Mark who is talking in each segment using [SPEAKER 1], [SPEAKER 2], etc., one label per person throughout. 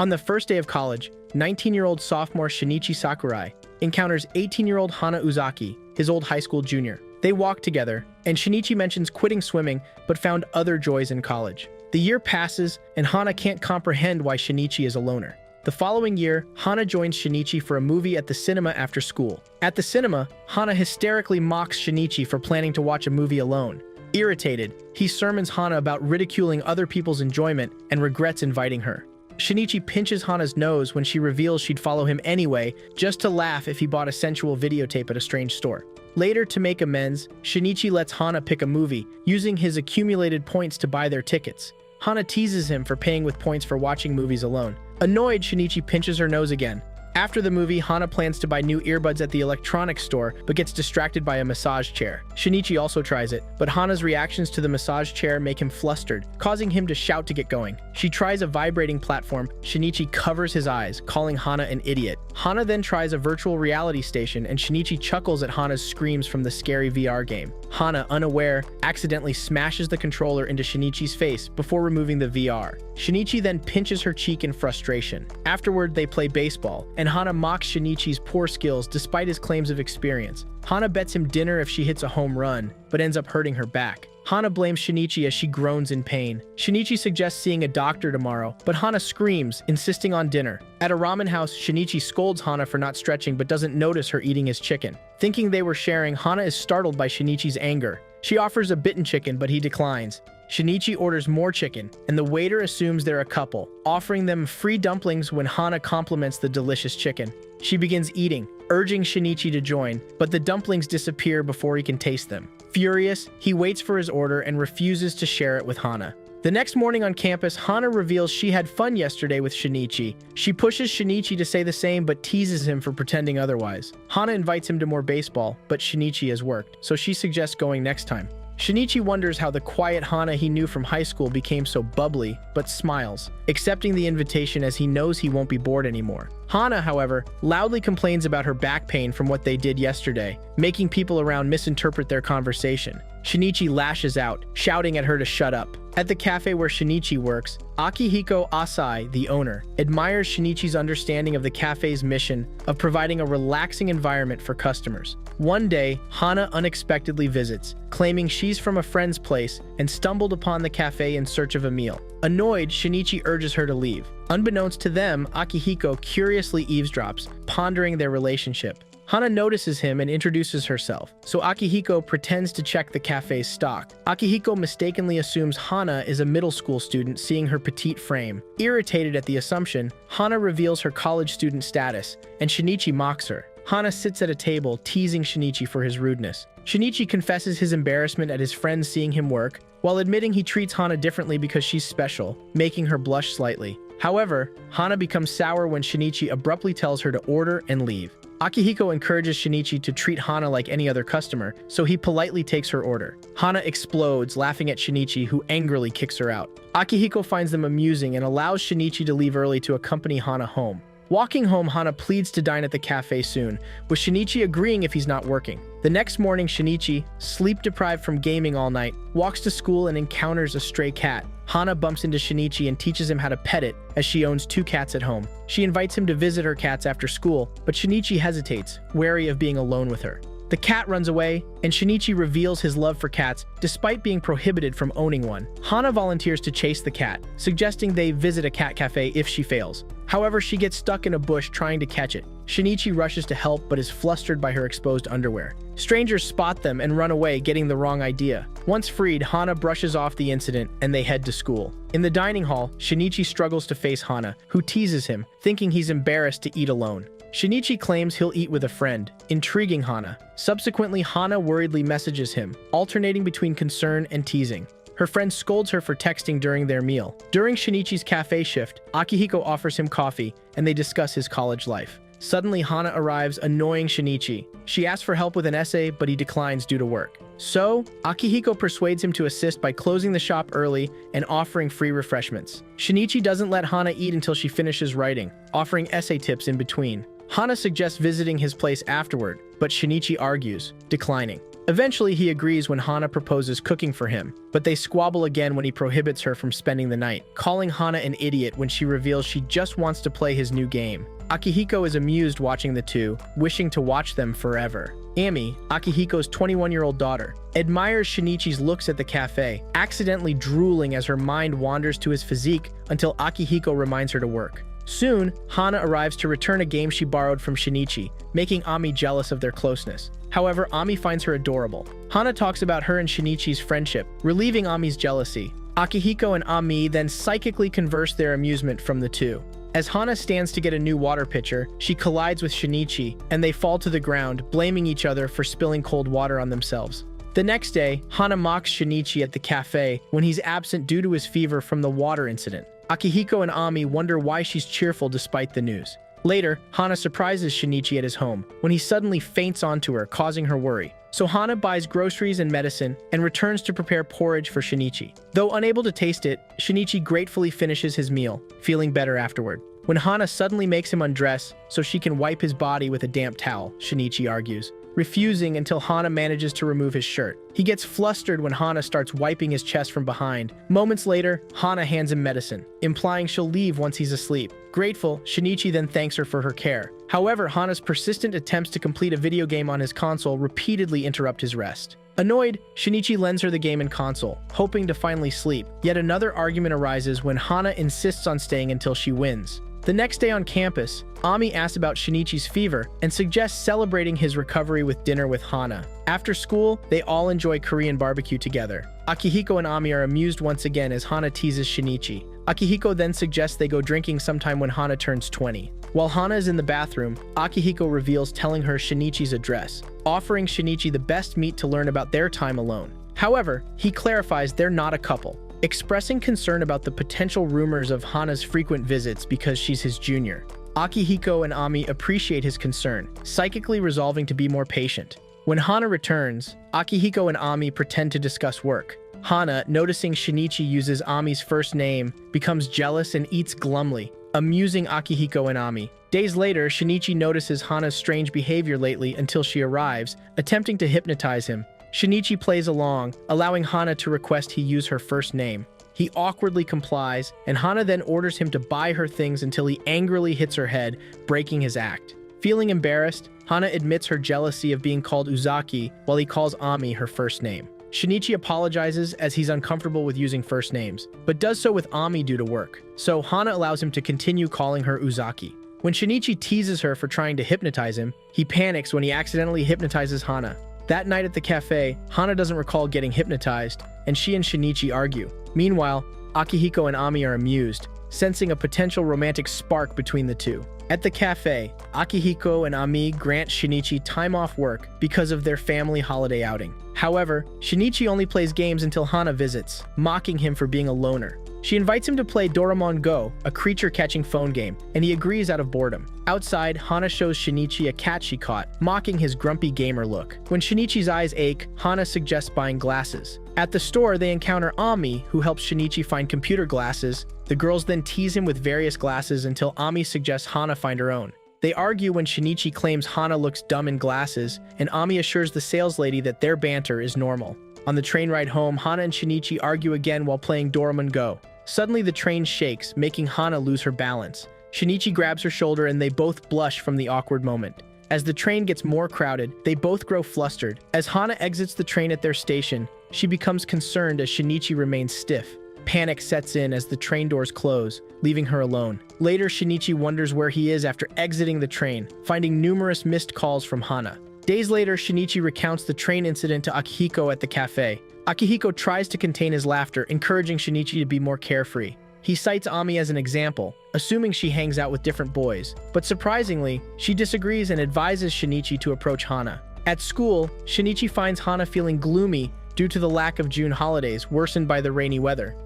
[SPEAKER 1] On the first day of college, 19-year-old sophomore Shinichi Sakurai encounters 18-year-old Hana Uzaki, his old high school junior. They walk together, and Shinichi mentions quitting swimming but found other joys in college. The year passes, and Hana can't comprehend why Shinichi is a loner. The following year, Hana joins Shinichi for a movie at the cinema after school. At the cinema, Hana hysterically mocks Shinichi for planning to watch a movie alone. Irritated, he sermons Hana about ridiculing other people's enjoyment and regrets inviting her. Shinichi pinches Hana's nose when she reveals she'd follow him anyway, just to laugh if he bought a sensual videotape at a strange store. Later, to make amends, Shinichi lets Hana pick a movie, using his accumulated points to buy their tickets. Hana teases him for paying with points for watching movies alone. Annoyed, Shinichi pinches her nose again. After the movie, Hana plans to buy new earbuds at the electronics store, but gets distracted by a massage chair. Shinichi also tries it, but Hana's reactions to the massage chair make him flustered, causing him to shout to get going. She tries a vibrating platform. Shinichi covers his eyes, calling Hana an idiot. Hana then tries a virtual reality station, and Shinichi chuckles at Hana's screams from the scary VR game. Hana, unaware, accidentally smashes the controller into Shinichi's face before removing the VR. Shinichi then pinches her cheek in frustration. Afterward, they play baseball, and Hana mocks Shinichi's poor skills despite his claims of experience. Hana bets him dinner if she hits a home run, but ends up hurting her back. Hana blames Shinichi as she groans in pain. Shinichi suggests seeing a doctor tomorrow, but Hana screams, insisting on dinner. At a ramen house, Shinichi scolds Hana for not stretching but doesn't notice her eating his chicken. Thinking they were sharing, Hana is startled by Shinichi's anger. She offers a bitten chicken, but he declines. Shinichi orders more chicken, and the waiter assumes they're a couple, offering them free dumplings when Hana compliments the delicious chicken. She begins eating, urging Shinichi to join, but the dumplings disappear before he can taste them. Furious, he waits for his order and refuses to share it with Hana. The next morning on campus, Hana reveals she had fun yesterday with Shinichi. She pushes Shinichi to say the same but teases him for pretending otherwise. Hana invites him to more baseball, but Shinichi has worked, so she suggests going next time. Shinichi wonders how the quiet Hana he knew from high school became so bubbly, but smiles, accepting the invitation as he knows he won't be bored anymore. Hana, however, loudly complains about her back pain from what they did yesterday, making people around misinterpret their conversation. Shinichi lashes out, shouting at her to shut up. At the cafe where Shinichi works, Akihiko Asai, the owner, admires Shinichi's understanding of the cafe's mission of providing a relaxing environment for customers. One day, Hana unexpectedly visits, claiming she's from a friend's place and stumbled upon the cafe in search of a meal. Annoyed, Shinichi urges her to leave. Unbeknownst to them, Akihiko curiously eavesdrops, pondering their relationship. Hana notices him and introduces herself, so Akihiko pretends to check the cafe's stock. Akihiko mistakenly assumes Hana is a middle school student, seeing her petite frame. Irritated at the assumption, Hana reveals her college student status, and Shinichi mocks her. Hana sits at a table, teasing Shinichi for his rudeness. Shinichi confesses his embarrassment at his friends seeing him work, while admitting he treats Hana differently because she's special, making her blush slightly. However, Hana becomes sour when Shinichi abruptly tells her to order and leave. Akihiko encourages Shinichi to treat Hana like any other customer, so he politely takes her order. Hana explodes, laughing at Shinichi, who angrily kicks her out. Akihiko finds them amusing and allows Shinichi to leave early to accompany Hana home. Walking home, Hana pleads to dine at the cafe soon, with Shinichi agreeing if he's not working. The next morning, Shinichi, sleep-deprived from gaming all night, walks to school and encounters a stray cat. Hana bumps into Shinichi and teaches him how to pet it, as she owns 2 cats at home. She invites him to visit her cats after school, but Shinichi hesitates, wary of being alone with her. The cat runs away, and Shinichi reveals his love for cats despite being prohibited from owning one. Hana volunteers to chase the cat, suggesting they visit a cat cafe if she fails. However, she gets stuck in a bush trying to catch it. Shinichi rushes to help but is flustered by her exposed underwear. Strangers spot them and run away, getting the wrong idea. Once freed, Hana brushes off the incident and they head to school. In the dining hall, Shinichi struggles to face Hana, who teases him, thinking he's embarrassed to eat alone. Shinichi claims he'll eat with a friend, intriguing Hana. Subsequently, Hana worriedly messages him, alternating between concern and teasing. Her friend scolds her for texting during their meal. During Shinichi's cafe shift, Akihiko offers him coffee, and they discuss his college life. Suddenly, Hana arrives, annoying Shinichi. She asks for help with an essay, but he declines due to work. So, Akihiko persuades him to assist by closing the shop early and offering free refreshments. Shinichi doesn't let Hana eat until she finishes writing, offering essay tips in between. Hana suggests visiting his place afterward, but Shinichi argues, declining. Eventually, he agrees when Hana proposes cooking for him, but they squabble again when he prohibits her from spending the night, calling Hana an idiot when she reveals she just wants to play his new game. Akihiko is amused watching the two, wishing to watch them forever. Ami, Akihiko's 21-year-old daughter, admires Shinichi's looks at the cafe, accidentally drooling as her mind wanders to his physique until Akihiko reminds her to work. Soon, Hana arrives to return a game she borrowed from Shinichi, making Ami jealous of their closeness. However, Ami finds her adorable. Hana talks about her and Shinichi's friendship, relieving Ami's jealousy. Akihiko and Ami then psychically converse their amusement from the two. As Hana stands to get a new water pitcher, she collides with Shinichi, and they fall to the ground, blaming each other for spilling cold water on themselves. The next day, Hana mocks Shinichi at the cafe when he's absent due to his fever from the water incident. Akihiko and Ami wonder why she's cheerful despite the news. Later, Hana surprises Shinichi at his home when he suddenly faints onto her, causing her worry. So Hana buys groceries and medicine and returns to prepare porridge for Shinichi. Though unable to taste it, Shinichi gratefully finishes his meal, feeling better afterward. When Hana suddenly makes him undress so she can wipe his body with a damp towel, Shinichi argues, refusing until Hana manages to remove his shirt. He gets flustered when Hana starts wiping his chest from behind. Moments later, Hana hands him medicine, implying she'll leave once he's asleep. Grateful, Shinichi then thanks her for her care. However, Hana's persistent attempts to complete a video game on his console repeatedly interrupt his rest. Annoyed, Shinichi lends her the game and console, hoping to finally sleep. Yet another argument arises when Hana insists on staying until she wins. The next day on campus, Ami asks about Shinichi's fever and suggests celebrating his recovery with dinner with Hana. After school, they all enjoy Korean barbecue together. Akihiko and Ami are amused once again as Hana teases Shinichi. Akihiko then suggests they go drinking sometime when Hana turns 20. While Hana is in the bathroom, Akihiko reveals telling her Shinichi's address, offering Shinichi the best meet to learn about their time alone. However, he clarifies they're not a couple, expressing concern about the potential rumors of Hana's frequent visits because she's his junior. Akihiko and Ami appreciate his concern, psychically resolving to be more patient. When Hana returns, Akihiko and Ami pretend to discuss work. Hana, noticing Shinichi uses Ami's first name, becomes jealous and eats glumly, amusing Akihiko and Ami. Days later, Shinichi notices Hana's strange behavior lately until she arrives, attempting to hypnotize him. Shinichi plays along, allowing Hana to request he use her first name. He awkwardly complies, and Hana then orders him to buy her things until he angrily hits her head, breaking his act. Feeling embarrassed, Hana admits her jealousy of being called Uzaki while he calls Ami her first name. Shinichi apologizes as he's uncomfortable with using first names, but does so with Ami due to work, so Hana allows him to continue calling her Uzaki. When Shinichi teases her for trying to hypnotize him, he panics when he accidentally hypnotizes Hana. That night at the cafe, Hana doesn't recall getting hypnotized, and she and Shinichi argue. Meanwhile, Akihiko and Ami are amused, sensing a potential romantic spark between the two. At the cafe, Akihiko and Ami grant Shinichi time off work because of their family holiday outing. However, Shinichi only plays games until Hana visits, mocking him for being a loner. She invites him to play Doraemon Go, a creature-catching phone game, and he agrees out of boredom. Outside, Hana shows Shinichi a cat she caught, mocking his grumpy gamer look. When Shinichi's eyes ache, Hana suggests buying glasses. At the store, they encounter Ami, who helps Shinichi find computer glasses. The girls then tease him with various glasses until Ami suggests Hana find her own. They argue when Shinichi claims Hana looks dumb in glasses, and Ami assures the sales lady that their banter is normal. On the train ride home, Hana and Shinichi argue again while playing Doraemon Go. Suddenly, the train shakes, making Hana lose her balance. Shinichi grabs her shoulder and they both blush from the awkward moment. As the train gets more crowded, they both grow flustered. As Hana exits the train at their station, she becomes concerned as Shinichi remains stiff. Panic sets in as the train doors close, leaving her alone. Later, Shinichi wonders where he is after exiting the train, finding numerous missed calls from Hana. Days later, Shinichi recounts the train incident to Akihiko at the cafe. Akihiko tries to contain his laughter, encouraging Shinichi to be more carefree. He cites Ami as an example, assuming she hangs out with different boys. But surprisingly, she disagrees and advises Shinichi to approach Hana. At school, Shinichi finds Hana feeling gloomy due to the lack of June holidays worsened by the rainy weather.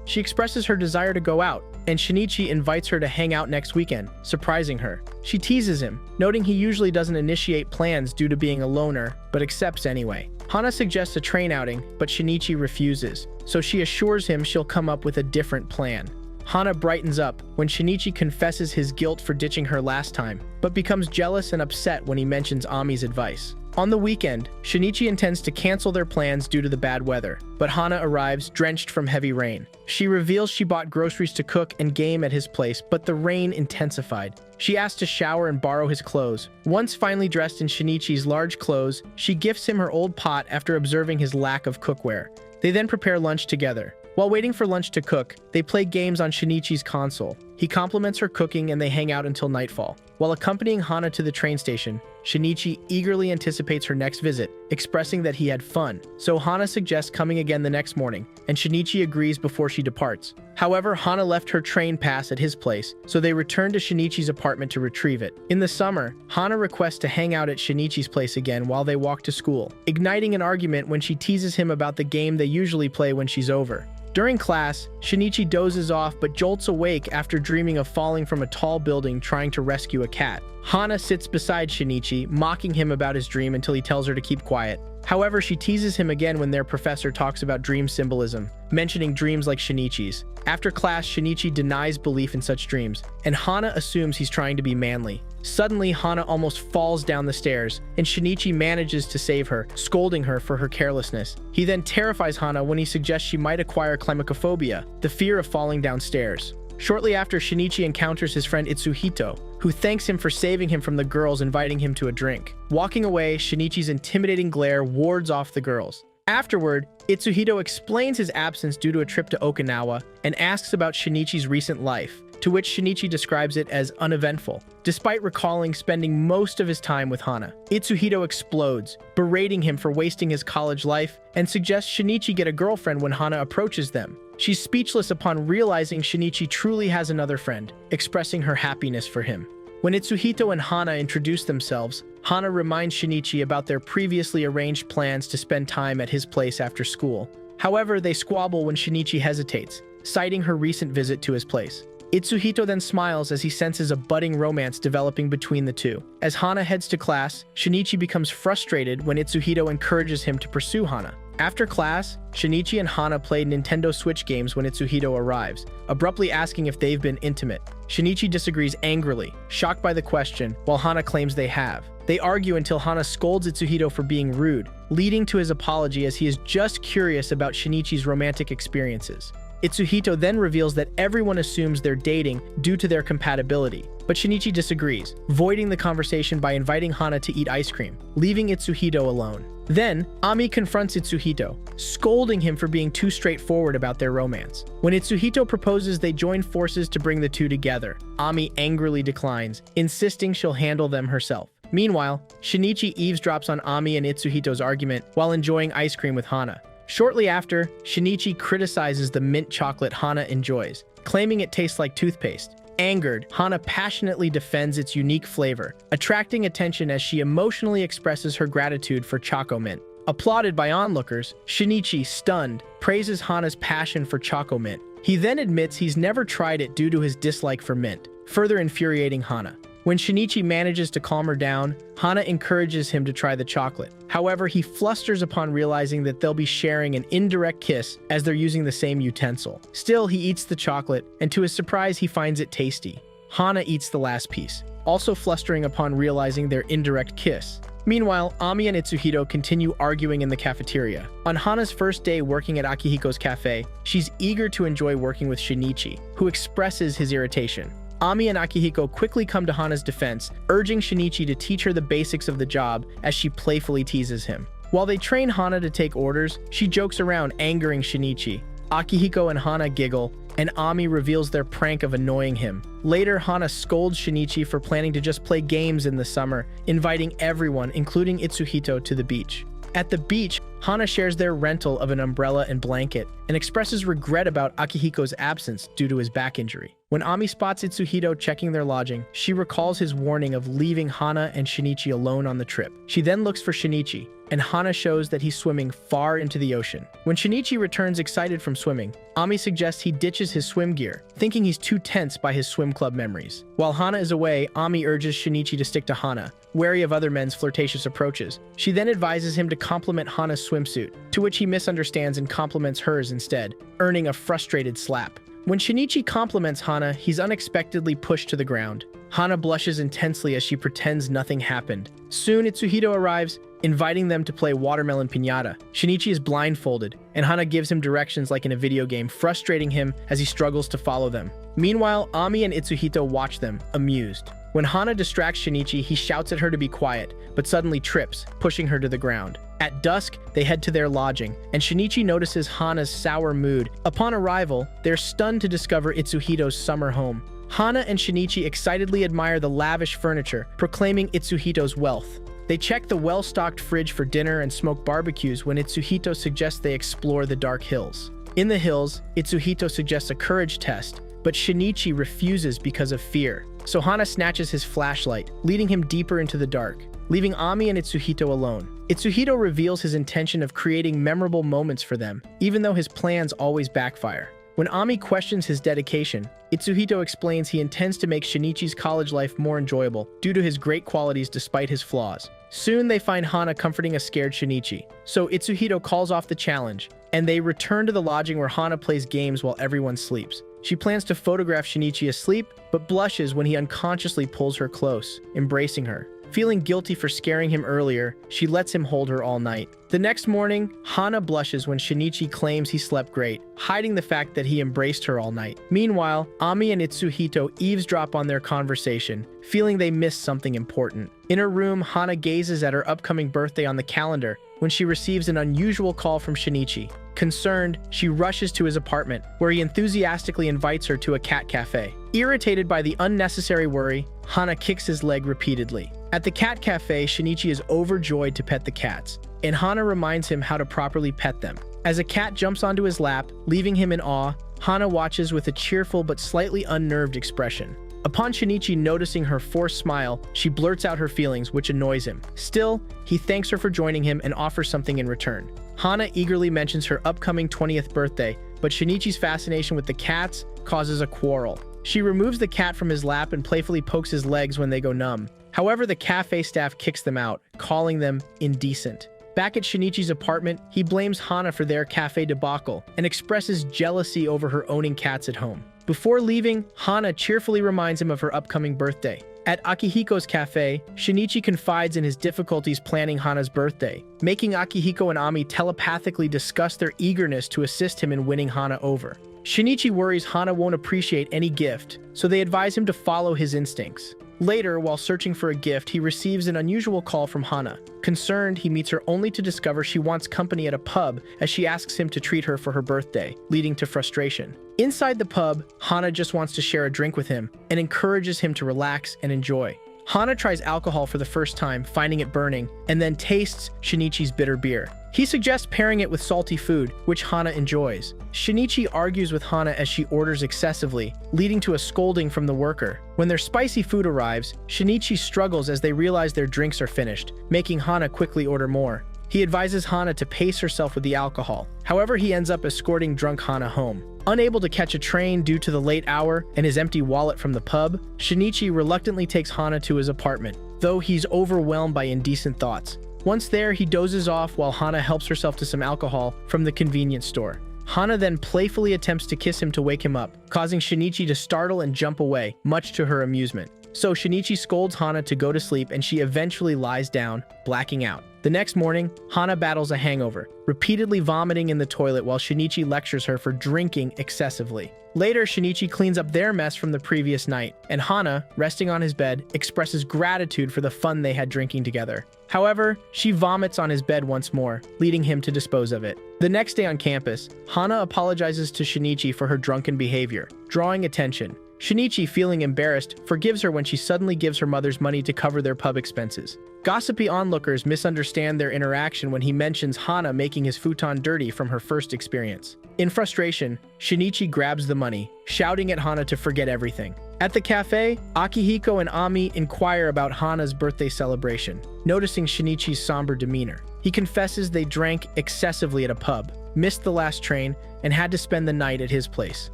[SPEAKER 1] She expresses her desire to go out, and Shinichi invites her to hang out next weekend, surprising her. She teases him, noting he usually doesn't initiate plans due to being a loner, but accepts anyway. Hana suggests a train outing, but Shinichi refuses, so she assures him she'll come up with a different plan. Hana brightens up when Shinichi confesses his guilt for ditching her last time, but becomes jealous and upset when he mentions Ami's advice. On the weekend, Shinichi intends to cancel their plans due to the bad weather, but Hana arrives drenched from heavy rain. She reveals she bought groceries to cook and game at his place, but the rain intensified. She asks to shower and borrow his clothes. Once finally dressed in Shinichi's large clothes, she gifts him her old pot after observing his lack of cookware. They then prepare lunch together. While waiting for lunch to cook, they play games on Shinichi's console. He compliments her cooking and they hang out until nightfall. While accompanying Hana to the train station, Shinichi eagerly anticipates her next visit, expressing that he had fun. So Hana suggests coming again the next morning, and Shinichi agrees before she departs. However, Hana left her train pass at his place, so they return to Shinichi's apartment to retrieve it. In the summer, Hana requests to hang out at Shinichi's place again while they walk to school, igniting an argument when she teases him about the game they usually play when she's over. During class, Shinichi dozes off but jolts awake after dreaming of falling from a tall building trying to rescue a cat. Hana sits beside Shinichi, mocking him about his dream until he tells her to keep quiet. However, she teases him again when their professor talks about dream symbolism, mentioning dreams like Shinichi's. After class, Shinichi denies belief in such dreams, and Hana assumes he's trying to be manly. Suddenly, Hana almost falls down the stairs, and Shinichi manages to save her, scolding her for her carelessness. He then terrifies Hana when he suggests she might acquire climacophobia, the fear of falling downstairs. Shortly after, Shinichi encounters his friend Itsuhito, who thanks him for saving him from the girls inviting him to a drink. Walking away, Shinichi's intimidating glare wards off the girls. Afterward, Itsuhito explains his absence due to a trip to Okinawa and asks about Shinichi's recent life, to which Shinichi describes it as uneventful, despite recalling spending most of his time with Hana. Itsuhito explodes, berating him for wasting his college life, and suggests Shinichi get a girlfriend when Hana approaches them. She's speechless upon realizing Shinichi truly has another friend, expressing her happiness for him. When Itsuhito and Hana introduce themselves, Hana reminds Shinichi about their previously arranged plans to spend time at his place after school. However, they squabble when Shinichi hesitates, citing her recent visit to his place. Itsuhito then smiles as he senses a budding romance developing between the two. As Hana heads to class, Shinichi becomes frustrated when Itsuhito encourages him to pursue Hana. After class, Shinichi and Hana play Nintendo Switch games when Itsuhito arrives, abruptly asking if they've been intimate. Shinichi disagrees angrily, shocked by the question, while Hana claims they have. They argue until Hana scolds Itsuhito for being rude, leading to his apology as he is just curious about Shinichi's romantic experiences. Itsuhito then reveals that everyone assumes they're dating due to their compatibility, but Shinichi disagrees, voiding the conversation by inviting Hana to eat ice cream, leaving Itsuhito alone. Then, Ami confronts Itsuhito, scolding him for being too straightforward about their romance. When Itsuhito proposes they join forces to bring the two together, Ami angrily declines, insisting she'll handle them herself. Meanwhile, Shinichi eavesdrops on Ami and Itsuhito's argument while enjoying ice cream with Hana. Shortly after, Shinichi criticizes the mint chocolate Hana enjoys, claiming it tastes like toothpaste. Angered, Hana passionately defends its unique flavor, attracting attention as she emotionally expresses her gratitude for Choco Mint. Applauded by onlookers, Shinichi, stunned, praises Hana's passion for Choco Mint. He then admits he's never tried it due to his dislike for mint, further infuriating Hana. When Shinichi manages to calm her down, Hana encourages him to try the chocolate. However, he flusters upon realizing that they'll be sharing an indirect kiss as they're using the same utensil. Still, he eats the chocolate, and to his surprise, he finds it tasty. Hana eats the last piece, also flustering upon realizing their indirect kiss. Meanwhile, Ami and Itsuhito continue arguing in the cafeteria. On Hana's first day working at Akihiko's cafe, she's eager to enjoy working with Shinichi, who expresses his irritation. Ami and Akihiko quickly come to Hana's defense, urging Shinichi to teach her the basics of the job as she playfully teases him. While they train Hana to take orders, she jokes around, angering Shinichi. Akihiko and Hana giggle, and Ami reveals their prank of annoying him. Later, Hana scolds Shinichi for planning to just play games in the summer, inviting everyone, including Itsuhito, to the beach. At the beach, Hana shares their rental of an umbrella and blanket and expresses regret about Akihiko's absence due to his back injury. When Ami spots Itsuhito checking their lodging, she recalls his warning of leaving Hana and Shinichi alone on the trip. She then looks for Shinichi, and Hana shows that he's swimming far into the ocean. When Shinichi returns excited from swimming, Ami suggests he ditches his swim gear, thinking he's too tense by his swim club memories. While Hana is away, Ami urges Shinichi to stick to Hana, wary of other men's flirtatious approaches. She then advises him to compliment Hana's swimsuit, to which he misunderstands and compliments hers instead, earning a frustrated slap. When Shinichi compliments Hana, he's unexpectedly pushed to the ground. Hana blushes intensely as she pretends nothing happened. Soon, Itsuhito arrives, inviting them to play watermelon piñata. Shinichi is blindfolded, and Hana gives him directions like in a video game, frustrating him as he struggles to follow them. Meanwhile, Ami and Itsuhito watch them, amused. When Hana distracts Shinichi, he shouts at her to be quiet, but suddenly trips, pushing her to the ground. At dusk, they head to their lodging, and Shinichi notices Hana's sour mood. Upon arrival, they're stunned to discover Itsuhito's summer home. Hana and Shinichi excitedly admire the lavish furniture, proclaiming Itsuhito's wealth. They check the well-stocked fridge for dinner and smoke barbecues when Itsuhito suggests they explore the dark hills. In the hills, Itsuhito suggests a courage test, but Shinichi refuses because of fear. So Hana snatches his flashlight, leading him deeper into the dark, leaving Ami and Itsuhito alone. Itsuhito reveals his intention of creating memorable moments for them, even though his plans always backfire. When Ami questions his dedication, Itsuhito explains he intends to make Shinichi's college life more enjoyable due to his great qualities despite his flaws. Soon they find Hana comforting a scared Shinichi, so Itsuhito calls off the challenge, and they return to the lodging where Hana plays games while everyone sleeps. She plans to photograph Shinichi asleep, but blushes when he unconsciously pulls her close, embracing her. Feeling guilty for scaring him earlier, she lets him hold her all night. The next morning, Hana blushes when Shinichi claims he slept great, hiding the fact that he embraced her all night. Meanwhile, Ami and Itsuhito eavesdrop on their conversation, feeling they missed something important. In her room, Hana gazes at her upcoming birthday on the calendar when she receives an unusual call from Shinichi. Concerned, she rushes to his apartment, where he enthusiastically invites her to a cat cafe. Irritated by the unnecessary worry, Hana kicks his leg repeatedly. At the cat cafe, Shinichi is overjoyed to pet the cats, and Hana reminds him how to properly pet them. As a cat jumps onto his lap, leaving him in awe, Hana watches with a cheerful but slightly unnerved expression. Upon Shinichi noticing her forced smile, she blurts out her feelings, which annoys him. Still, he thanks her for joining him and offers something in return. Hana eagerly mentions her upcoming 20th birthday, but Shinichi's fascination with the cats causes a quarrel. She removes the cat from his lap and playfully pokes his legs when they go numb. However, the cafe staff kicks them out, calling them indecent. Back at Shinichi's apartment, he blames Hana for their cafe debacle and expresses jealousy over her owning cats at home. Before leaving, Hana cheerfully reminds him of her upcoming birthday. At Akihiko's cafe, Shinichi confides in his difficulties planning Hana's birthday, making Akihiko and Ami telepathically discuss their eagerness to assist him in winning Hana over. Shinichi worries Hana won't appreciate any gift, so they advise him to follow his instincts. Later, while searching for a gift, he receives an unusual call from Hana. Concerned, he meets her only to discover she wants company at a pub as she asks him to treat her for her birthday, leading to frustration. Inside the pub, Hana just wants to share a drink with him and encourages him to relax and enjoy. Hana tries alcohol for the first time, finding it burning, and then tastes Shinichi's bitter beer. He suggests pairing it with salty food, which Hana enjoys. Shinichi argues with Hana as she orders excessively, leading to a scolding from the worker. When their spicy food arrives, Shinichi struggles as they realize their drinks are finished, making Hana quickly order more. He advises Hana to pace herself with the alcohol. However, he ends up escorting drunk Hana home. Unable to catch a train due to the late hour and his empty wallet from the pub, Shinichi reluctantly takes Hana to his apartment, though he's overwhelmed by indecent thoughts. Once there, he dozes off while Hana helps herself to some alcohol from the convenience store. Hana then playfully attempts to kiss him to wake him up, causing Shinichi to startle and jump away, much to her amusement. So Shinichi scolds Hana to go to sleep and she eventually lies down, blacking out. The next morning, Hana battles a hangover, repeatedly vomiting in the toilet while Shinichi lectures her for drinking excessively. Later, Shinichi cleans up their mess from the previous night, and Hana, resting on his bed, expresses gratitude for the fun they had drinking together. However, she vomits on his bed once more, leading him to dispose of it. The next day on campus, Hana apologizes to Shinichi for her drunken behavior, drawing attention. Shinichi, feeling embarrassed, forgives her when she suddenly gives her mother's money to cover their pub expenses. Gossipy onlookers misunderstand their interaction when he mentions Hana making his futon dirty from her first experience. In frustration, Shinichi grabs the money, shouting at Hana to forget everything. At the cafe, Akihiko and Ami inquire about Hana's birthday celebration, noticing Shinichi's somber demeanor. He confesses they drank excessively at a pub, missed the last train, and had to spend the night at his place.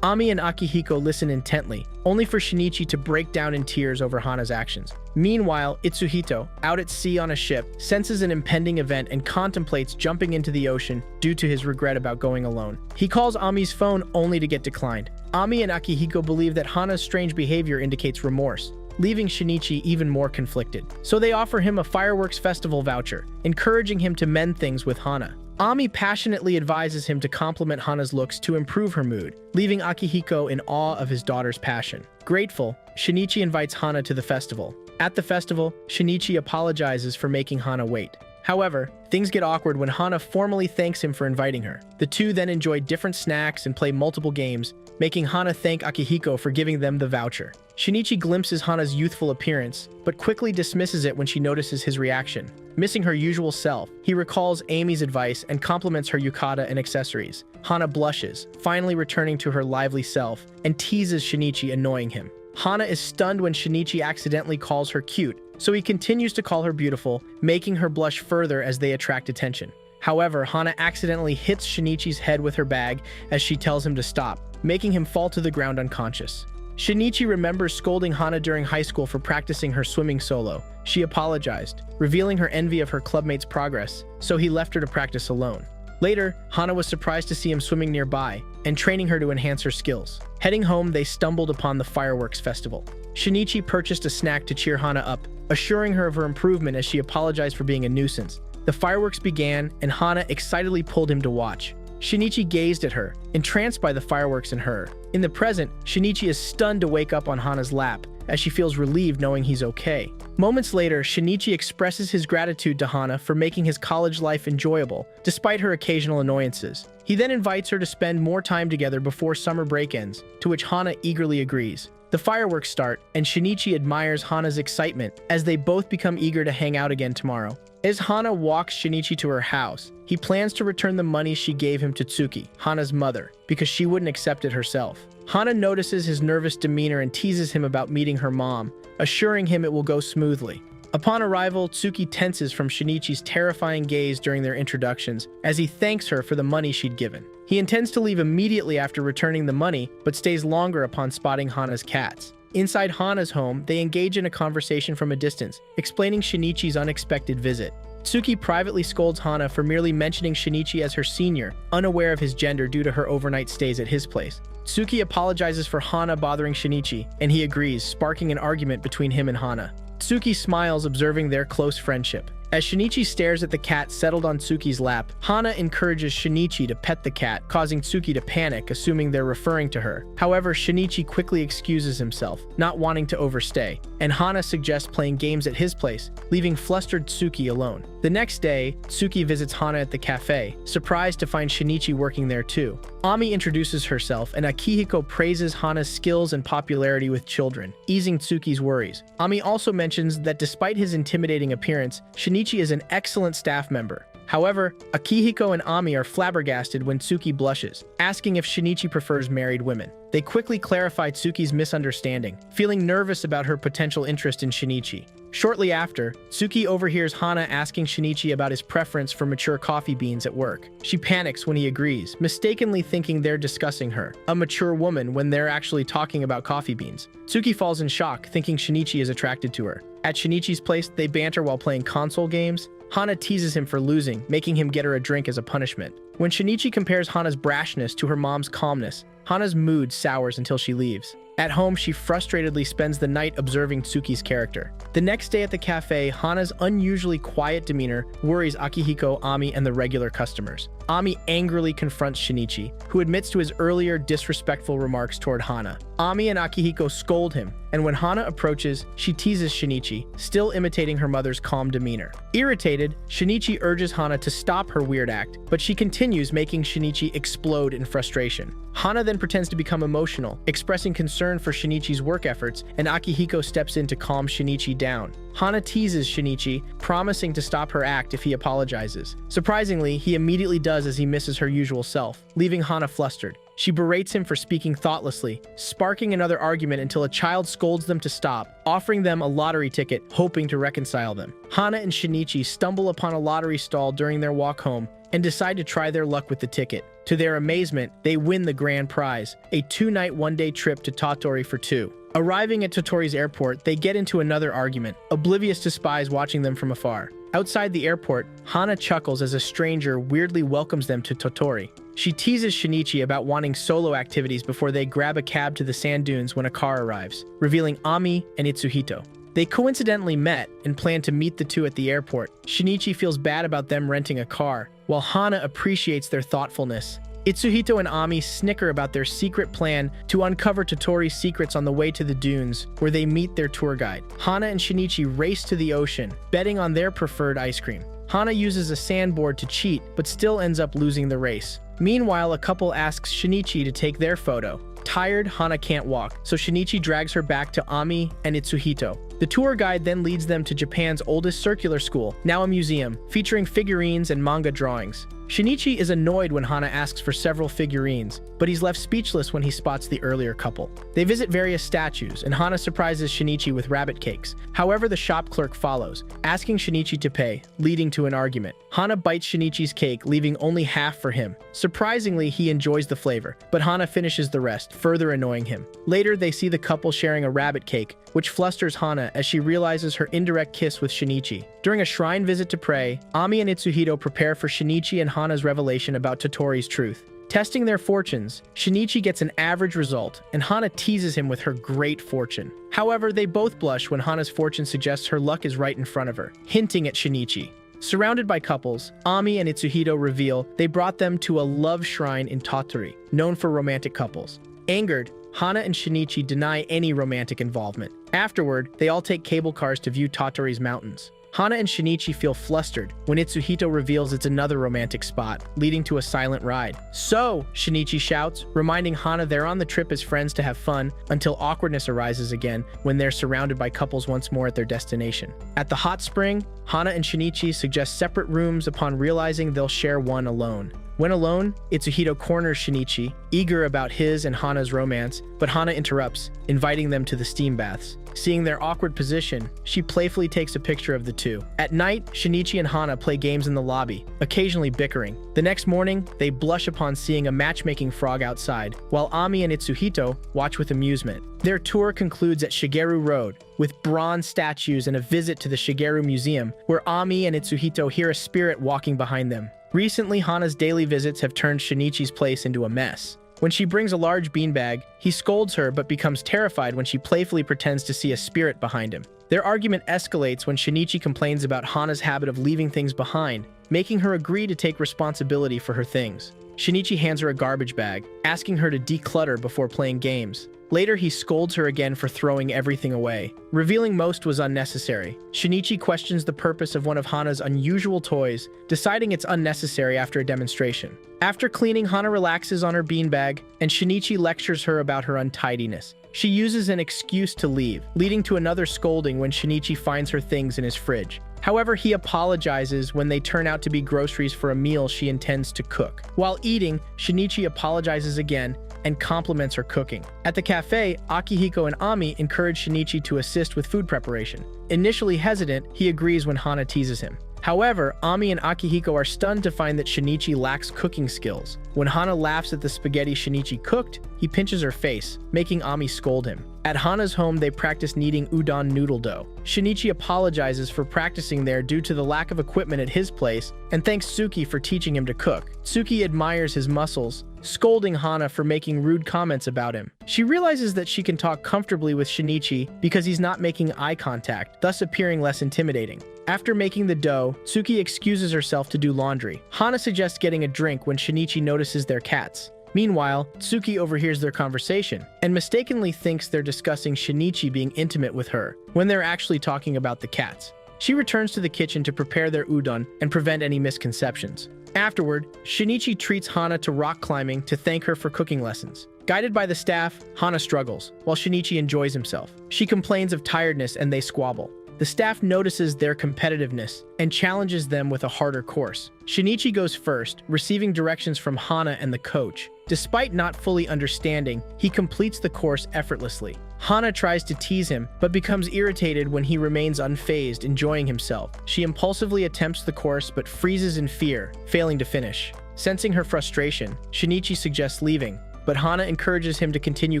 [SPEAKER 1] Ami and Akihiko listen intently, only for Shinichi to break down in tears over Hana's actions. Meanwhile, Itsuhito, out at sea on a ship, senses an impending event and contemplates jumping into the ocean due to his regret about going alone. He calls Ami's phone only to get declined. Ami and Akihiko believe that Hana's strange behavior indicates remorse. leaving Shinichi even more conflicted. So they offer him a fireworks festival voucher, encouraging him to mend things with Hana. Ami passionately advises him to compliment Hana's looks to improve her mood, leaving Akihiko in awe of his daughter's passion. Grateful, Shinichi invites Hana to the festival. At the festival, Shinichi apologizes for making Hana wait. However, things get awkward when Hana formally thanks him for inviting her. The two then enjoy different snacks and play multiple games, making Hana thank Akihiko for giving them the voucher. Shinichi glimpses Hana's youthful appearance, but quickly dismisses it when she notices his reaction. Missing her usual self, he recalls Amy's advice and compliments her yukata and accessories. Hana blushes, finally returning to her lively self, and teases Shinichi, annoying him. Hana is stunned when Shinichi accidentally calls her cute, so he continues to call her beautiful, making her blush further as they attract attention. However, Hana accidentally hits Shinichi's head with her bag as she tells him to stop, making him fall to the ground unconscious. Shinichi remembers scolding Hana during high school for practicing her swimming solo. She apologized, revealing her envy of her clubmate's progress, so he left her to practice alone. Later, Hana was surprised to see him swimming nearby and training her to enhance her skills. Heading home, they stumbled upon the fireworks festival. Shinichi purchased a snack to cheer Hana up, assuring her of her improvement as she apologized for being a nuisance. The fireworks began, and Hana excitedly pulled him to watch. Shinichi gazed at her, entranced by the fireworks and her. In the present, Shinichi is stunned to wake up on Hana's lap, as she feels relieved knowing he's okay. Moments later, Shinichi expresses his gratitude to Hana for making his college life enjoyable, despite her occasional annoyances. He then invites her to spend more time together before summer break ends, to which Hana eagerly agrees. The fireworks start, and Shinichi admires Hana's excitement as they both become eager to hang out again tomorrow. As Hana walks Shinichi to her house, he plans to return the money she gave him to Tsuki, Hana's mother, because she wouldn't accept it herself. Hana notices his nervous demeanor and teases him about meeting her mom, assuring him it will go smoothly. Upon arrival, Tsuki tenses from Shinichi's terrifying gaze during their introductions as he thanks her for the money she'd given. He intends to leave immediately after returning the money, but stays longer upon spotting Hana's cats. Inside Hana's home, they engage in a conversation from a distance, explaining Shinichi's unexpected visit. Tsuki privately scolds Hana for merely mentioning Shinichi as her senior, unaware of his gender due to her overnight stays at his place. Tsuki apologizes for Hana bothering Shinichi, and he agrees, sparking an argument between him and Hana. Tsuki smiles, observing their close friendship. As Shinichi stares at the cat settled on Tsuki's lap, Hana encourages Shinichi to pet the cat, causing Tsuki to panic, assuming they're referring to her. However, Shinichi quickly excuses himself, not wanting to overstay, and Hana suggests playing games at his place, leaving flustered Tsuki alone. The next day, Tsuki visits Hana at the cafe, surprised to find Shinichi working there too. Ami introduces herself, and Akihiko praises Hana's skills and popularity with children, easing Tsuki's worries. Ami also mentions that despite his intimidating appearance, Shinichi is an excellent staff member. However, Akihiko and Ami are flabbergasted when Tsuki blushes, asking if Shinichi prefers married women. They quickly clarify Tsuki's misunderstanding, feeling nervous about her potential interest in Shinichi. Shortly after, Tsuki overhears Hana asking Shinichi about his preference for mature coffee beans at work. She panics when he agrees, mistakenly thinking they're discussing her, a mature woman, when they're actually talking about coffee beans. Tsuki falls in shock, thinking Shinichi is attracted to her. At Shinichi's place, they banter while playing console games. Hana teases him for losing, making him get her a drink as a punishment. When Shinichi compares Hana's brashness to her mom's calmness, Hana's mood sours until she leaves. At home, she frustratedly spends the night observing Tsuki's character. The next day at the cafe, Hana's unusually quiet demeanor worries Akihiko, Ami, and the regular customers. Ami angrily confronts Shinichi, who admits to his earlier disrespectful remarks toward Hana. Ami and Akihiko scold him, and when Hana approaches, she teases Shinichi, still imitating her mother's calm demeanor. Irritated, Shinichi urges Hana to stop her weird act, but she continues, making Shinichi explode in frustration. Hana then pretends to become emotional, expressing concern for Shinichi's work efforts, and Akihiko steps in to calm Shinichi down. Hana teases Shinichi, promising to stop her act if he apologizes. Surprisingly, he immediately does as he misses her usual self, leaving Hana flustered. She berates him for speaking thoughtlessly, sparking another argument until a child scolds them to stop, offering them a lottery ticket, hoping to reconcile them. Hana and Shinichi stumble upon a lottery stall during their walk home and decide to try their luck with the ticket. To their amazement, they win the grand prize, a 2-night, 1-day trip to Tottori for 2. Arriving at Tottori's airport, they get into another argument, oblivious to spies watching them from afar. Outside the airport, Hana chuckles as a stranger weirdly welcomes them to Tottori. She teases Shinichi about wanting solo activities before they grab a cab to the sand dunes when a car arrives, revealing Ami and Itsuhito. They coincidentally met and plan to meet the two at the airport. Shinichi feels bad about them renting a car, while Hana appreciates their thoughtfulness. Itsuhito and Ami snicker about their secret plan to uncover Totori's secrets on the way to the dunes, where they meet their tour guide. Hana and Shinichi race to the ocean, betting on their preferred ice cream. Hana uses a sandboard to cheat, but still ends up losing the race. Meanwhile, a couple asks Shinichi to take their photo. Tired, Hana can't walk, so Shinichi drags her back to Ami and Itsuhito. The tour guide then leads them to Japan's oldest circular school, now a museum, featuring figurines and manga drawings. Shinichi is annoyed when Hana asks for several figurines, but he's left speechless when he spots the earlier couple. They visit various statues, and Hana surprises Shinichi with rabbit cakes. However, the shop clerk follows, asking Shinichi to pay, leading to an argument. Hana bites Shinichi's cake, leaving only half for him. Surprisingly, he enjoys the flavor, but Hana finishes the rest, further annoying him. Later, they see the couple sharing a rabbit cake, which flusters Hana as she realizes her indirect kiss with Shinichi. During a shrine visit to pray, Ami and Itsuhito prepare for Shinichi and Hana's revelation about Totori's truth. Testing their fortunes, Shinichi gets an average result, and Hana teases him with her great fortune. However, they both blush when Hana's fortune suggests her luck is right in front of her, hinting at Shinichi. Surrounded by couples, Ami and Itsuhito reveal they brought them to a love shrine in Totori, known for romantic couples. Angered, Hana and Shinichi deny any romantic involvement. Afterward, they all take cable cars to view Totori's mountains. Hana and Shinichi feel flustered when Itsuhito reveals it's another romantic spot, leading to a silent ride. So, Shinichi shouts, reminding Hana they're on the trip as friends to have fun, until awkwardness arises again when they're surrounded by couples once more at their destination. At the hot spring, Hana and Shinichi suggest separate rooms upon realizing they'll share one alone. When alone, Itsuhito corners Shinichi, eager about his and Hana's romance, but Hana interrupts, inviting them to the steam baths. Seeing their awkward position, she playfully takes a picture of the two. At night, Shinichi and Hana play games in the lobby, occasionally bickering. The next morning, they blush upon seeing a matchmaking frog outside, while Ami and Itsuhito watch with amusement. Their tour concludes at Shigeru Road, with bronze statues and a visit to the Shigeru Museum, where Ami and Itsuhito hear a spirit walking behind them. Recently, Hana's daily visits have turned Shinichi's place into a mess. When she brings a large beanbag, he scolds her but becomes terrified when she playfully pretends to see a spirit behind him. Their argument escalates when Shinichi complains about Hana's habit of leaving things behind, making her agree to take responsibility for her things. Shinichi hands her a garbage bag, asking her to declutter before playing games. Later, he scolds her again for throwing everything away, revealing most was unnecessary. Shinichi questions the purpose of one of Hana's unusual toys, deciding it's unnecessary after a demonstration. After cleaning, Hana relaxes on her beanbag, and Shinichi lectures her about her untidiness. She uses an excuse to leave, leading to another scolding when Shinichi finds her things in his fridge. However, he apologizes when they turn out to be groceries for a meal she intends to cook. While eating, Shinichi apologizes again and compliments her cooking. At the cafe, Akihiko and Ami encourage Shinichi to assist with food preparation. Initially hesitant, he agrees when Hana teases him. However, Ami and Akihiko are stunned to find that Shinichi lacks cooking skills. When Hana laughs at the spaghetti Shinichi cooked, he pinches her face, making Ami scold him. At Hana's home, they practice kneading udon noodle dough. Shinichi apologizes for practicing there due to the lack of equipment at his place and thanks Tsuki for teaching him to cook. Tsuki admires his muscles, scolding Hana for making rude comments about him. She realizes that she can talk comfortably with Shinichi because he's not making eye contact, thus appearing less intimidating. After making the dough, Tsuki excuses herself to do laundry. Hana suggests getting a drink when Shinichi notices their cats. Meanwhile, Tsuki overhears their conversation and mistakenly thinks they're discussing Shinichi being intimate with her, when they're actually talking about the cats. She returns to the kitchen to prepare their udon and prevent any misconceptions. Afterward, Shinichi treats Hana to rock climbing to thank her for cooking lessons. Guided by the staff, Hana struggles, while Shinichi enjoys himself. She complains of tiredness and they squabble. The staff notices their competitiveness and challenges them with a harder course. Shinichi goes first, receiving directions from Hana and the coach. Despite not fully understanding, he completes the course effortlessly. Hana tries to tease him, but becomes irritated when he remains unfazed, enjoying himself. She impulsively attempts the course but freezes in fear, failing to finish. Sensing her frustration, Shinichi suggests leaving, but Hana encourages him to continue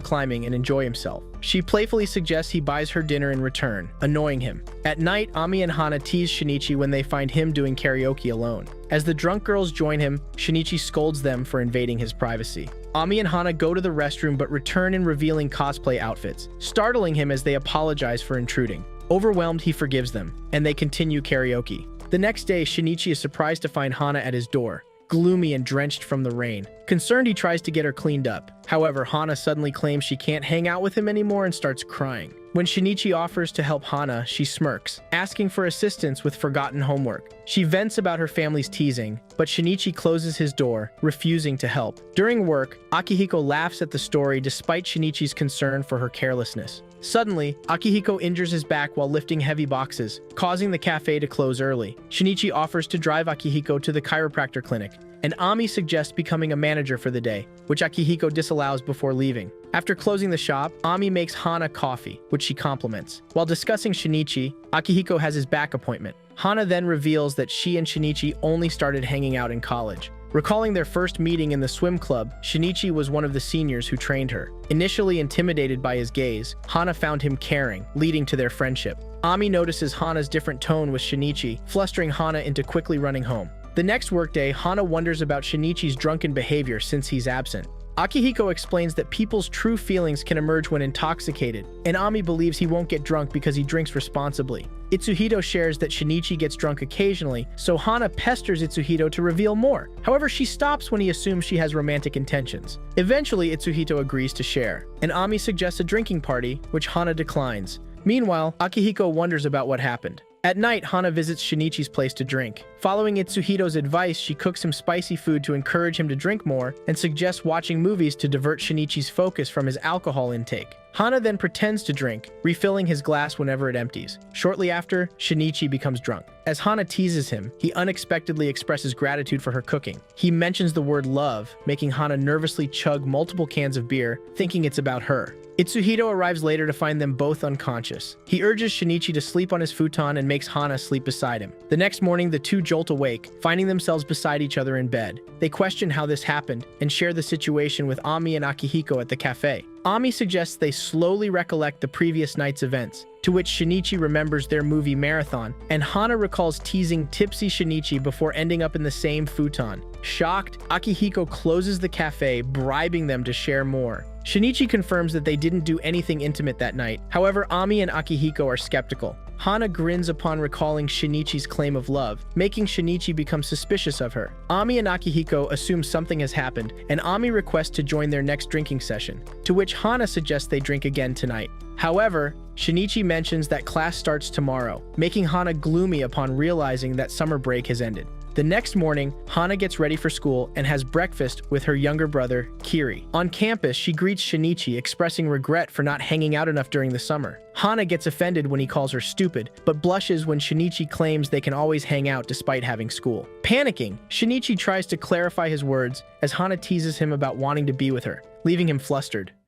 [SPEAKER 1] climbing and enjoy himself. She playfully suggests he buys her dinner in return, annoying him. At night, Ami and Hana tease Shinichi when they find him doing karaoke alone. As the drunk girls join him, Shinichi scolds them for invading his privacy. Ami and Hana go to the restroom but return in revealing cosplay outfits, startling him as they apologize for intruding. Overwhelmed, he forgives them, and they continue karaoke. The next day, Shinichi is surprised to find Hana at his door, gloomy and drenched from the rain. Concerned, he tries to get her cleaned up. However, Hana suddenly claims she can't hang out with him anymore and starts crying. When Shinichi offers to help Hana, she smirks, asking for assistance with forgotten homework. She vents about her family's teasing, but Shinichi closes his door, refusing to help. During work, Akihiko laughs at the story despite Shinichi's concern for her carelessness. Suddenly, Akihiko injures his back while lifting heavy boxes, causing the cafe to close early. Shinichi offers to drive Akihiko to the chiropractor clinic, and Ami suggests becoming a manager for the day, which Akihiko disallows before leaving. After closing the shop, Ami makes Hana coffee, which she compliments. While discussing Shinichi, Akihiko has his back appointment. Hana then reveals that she and Shinichi only started hanging out in college. Recalling their first meeting in the swim club, Shinichi was one of the seniors who trained her. Initially intimidated by his gaze, Hana found him caring, leading to their friendship. Ami notices Hana's different tone with Shinichi, flustering Hana into quickly running home. The next workday, Hana wonders about Shinichi's drunken behavior since he's absent. Akihiko explains that people's true feelings can emerge when intoxicated, and Ami believes he won't get drunk because he drinks responsibly. Itsuhito shares that Shinichi gets drunk occasionally, so Hana pesters Itsuhito to reveal more. However, she stops when he assumes she has romantic intentions. Eventually, Itsuhito agrees to share, and Ami suggests a drinking party, which Hana declines. Meanwhile, Akihiko wonders about what happened. At night, Hana visits Shinichi's place to drink. Following Itsuhito's advice, she cooks him spicy food to encourage him to drink more and suggests watching movies to divert Shinichi's focus from his alcohol intake. Hana then pretends to drink, refilling his glass whenever it empties. Shortly after, Shinichi becomes drunk. As Hana teases him, he unexpectedly expresses gratitude for her cooking. He mentions the word love, making Hana nervously chug multiple cans of beer, thinking it's about her. Itsuhito arrives later to find them both unconscious. He urges Shinichi to sleep on his futon and makes Hana sleep beside him. The next morning, the two jolt awake, finding themselves beside each other in bed. They question how this happened and share the situation with Ami and Akihiko at the cafe. Ami suggests they slowly recollect the previous night's events, to which Shinichi remembers their movie marathon, and Hana recalls teasing tipsy Shinichi before ending up in the same futon. Shocked, Akihiko closes the cafe, bribing them to share more. Shinichi confirms that they didn't do anything intimate that night. However, Ami and Akihiko are skeptical. Hana grins upon recalling Shinichi's claim of love, making Shinichi become suspicious of her. Ami and Akihiko assume something has happened, and Ami requests to join their next drinking session, to which Hana suggests they drink again tonight. However, Shinichi mentions that class starts tomorrow, making Hana gloomy upon realizing that summer break has ended. The next morning, Hana gets ready for school and has breakfast with her younger brother, Kiri. On campus, she greets Shinichi, expressing regret for not hanging out enough during the summer. Hana gets offended when he calls her stupid, but blushes when Shinichi claims they can always hang out despite having school. Panicking, Shinichi tries to clarify his words as Hana teases him about wanting to be with her, leaving him flustered.